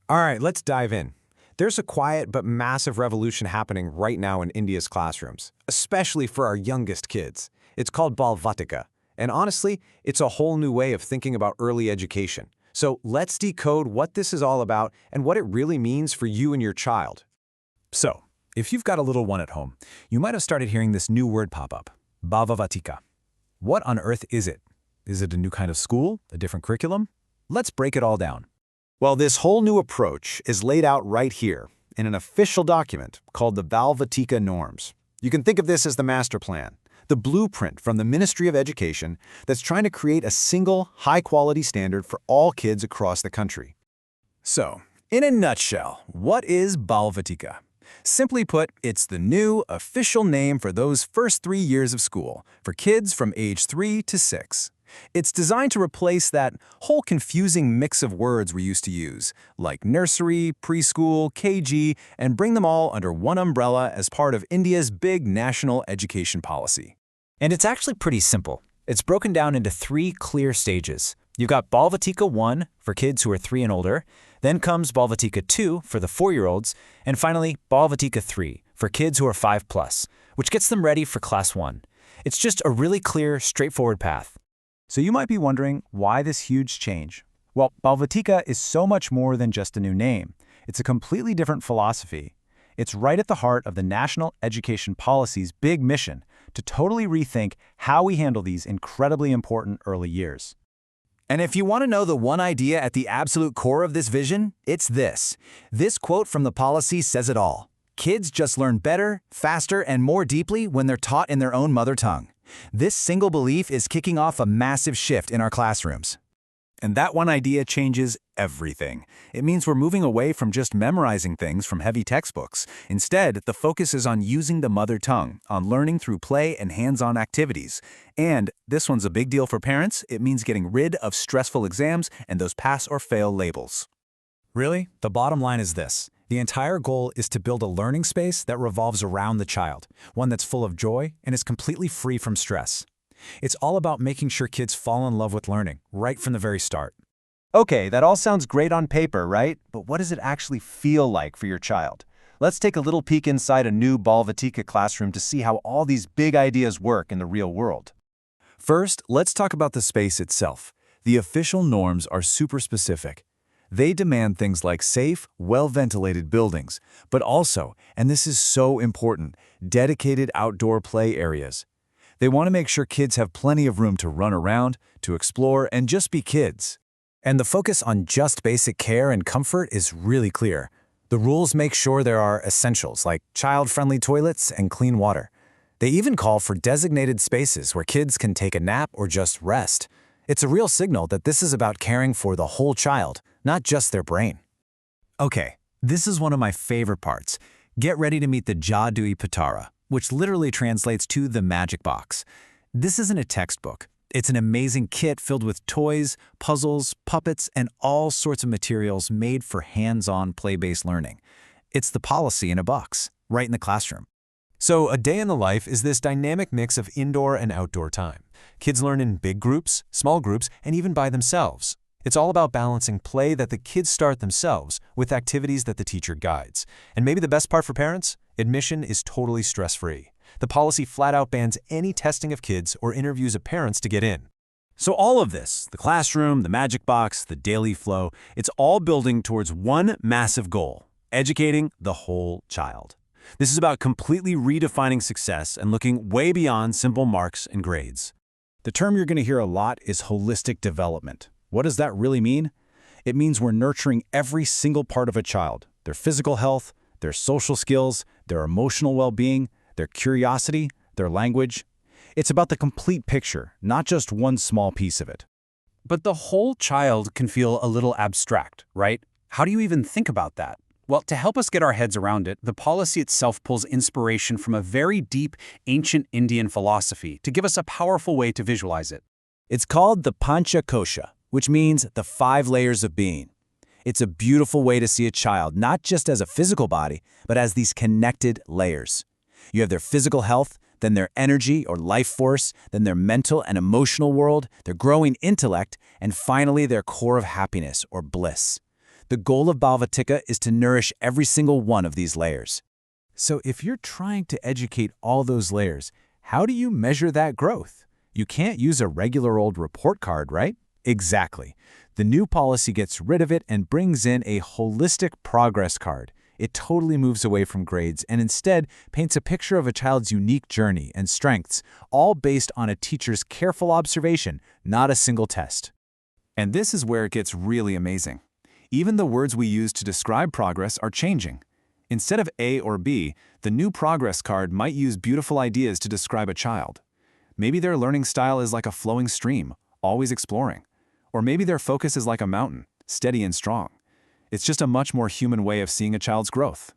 All right, let's dive in. There's a quiet but massive revolution happening right now in India's classrooms, especially for our youngest kids. It's called Balvatika, and honestly, it's a whole new way of thinking about early education. So let's decode what this is all about and what it really means for you and your child. So, if you've got a little one at home, you might have started hearing this new word pop up, Bhavavatika. What on earth is it? Is it a new kind of school? A different curriculum? Let's break it all down. Well, this whole new approach is laid out right here in an official document called the Balvatika Norms. You can think of this as the master plan, the blueprint from the Ministry of Education that's trying to create a single, high-quality standard for all kids across the country. So, in a nutshell, what is Balvatika? Simply put, it's the new official name for those first 3 years of school, for kids from age 3 to 6. It's designed to replace that whole confusing mix of words we used to use, like nursery, preschool, KG, and bring them all under one umbrella as part of India's big national education policy. And it's actually pretty simple. It's broken down into 3 clear stages. You've got Balvatika 1 for kids who are 3 and older, then comes Balvatika 2 for the 4-year-olds, and finally Balvatika 3 for kids who are 5+, which gets them ready for Class 1. It's just a really clear, straightforward path. So you might be wondering, why this huge change? Well, Balvatika is so much more than just a new name. It's a completely different philosophy. It's right at the heart of the National Education Policy's big mission to totally rethink how we handle these incredibly important early years. And if you want to know the one idea at the absolute core of this vision, it's this. This quote from the policy says it all. Kids just learn better, faster, and more deeply when they're taught in their own mother tongue. This single belief is kicking off a massive shift in our classrooms. And that one idea changes everything. It means we're moving away from just memorizing things from heavy textbooks. Instead, the focus is on using the mother tongue, on learning through play and hands-on activities. And this one's a big deal for parents. It means getting rid of stressful exams and those pass or fail labels. Really, the bottom line is this. The entire goal is to build a learning space that revolves around the child, one that's full of joy and is completely free from stress. It's all about making sure kids fall in love with learning right from the very start. Okay, that all sounds great on paper, right? But what does it actually feel like for your child? Let's take a little peek inside a new Balvatika classroom to see how all these big ideas work in the real world. First, let's talk about the space itself. The official norms are super specific. They demand things like safe, well-ventilated buildings, but also, and this is so important, dedicated outdoor play areas. They want to make sure kids have plenty of room to run around, to explore, and just be kids. And the focus on just basic care and comfort is really clear. The rules make sure there are essentials like child-friendly toilets and clean water. They even call for designated spaces where kids can take a nap or just rest. It's a real signal that this is about caring for the whole child, not just their brain. Okay, this is one of my favorite parts. Get ready to meet the Jadui Patara, which literally translates to the magic box. This isn't a textbook. It's an amazing kit filled with toys, puzzles, puppets, and all sorts of materials made for hands-on play-based learning. It's the policy in a box, right in the classroom. So a day in the life is this dynamic mix of indoor and outdoor time. Kids learn in big groups, small groups, and even by themselves. It's all about balancing play that the kids start themselves with activities that the teacher guides. And maybe the best part for parents? Admission is totally stress-free. The policy flat out bans any testing of kids or interviews of parents to get in. So all of this, the classroom, the magic box, the daily flow, it's all building towards one massive goal: educating the whole child. This is about completely redefining success and looking way beyond simple marks and grades. The term you're going to hear a lot is holistic development. What does that really mean? It means we're nurturing every single part of a child: their physical health, their social skills, their emotional well-being, their curiosity, their language. It's about the complete picture, not just one small piece of it. But the whole child can feel a little abstract, right? How do you even think about that? Well, to help us get our heads around it, the policy itself pulls inspiration from a very deep, ancient Indian philosophy to give us a powerful way to visualize it. It's called the Pancha Kosha, which means the 5 layers of being. It's a beautiful way to see a child, not just as a physical body, but as these connected layers. You have their physical health, then their energy or life force, then their mental and emotional world, their growing intellect, and finally their core of happiness or bliss. The goal of Balvatika is to nourish every single one of these layers. So if you're trying to educate all those layers, how do you measure that growth? You can't use a regular old report card, right? Exactly. The new policy gets rid of it and brings in a holistic progress card. It totally moves away from grades and instead paints a picture of a child's unique journey and strengths, all based on a teacher's careful observation, not a single test. And this is where it gets really amazing. Even the words we use to describe progress are changing. Instead of A or B, the new progress card might use beautiful ideas to describe a child. Maybe their learning style is like a flowing stream, always exploring. Or maybe their focus is like a mountain, steady and strong. It's just a much more human way of seeing a child's growth.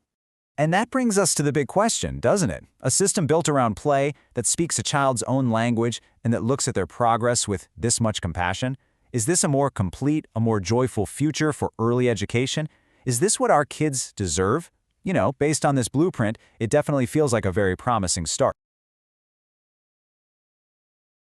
And that brings us to the big question, doesn't it? A system built around play that speaks a child's own language and that looks at their progress with this much compassion? Is this a more complete, a more joyful future for early education? Is this what our kids deserve? You know, based on this blueprint, it definitely feels like a very promising start.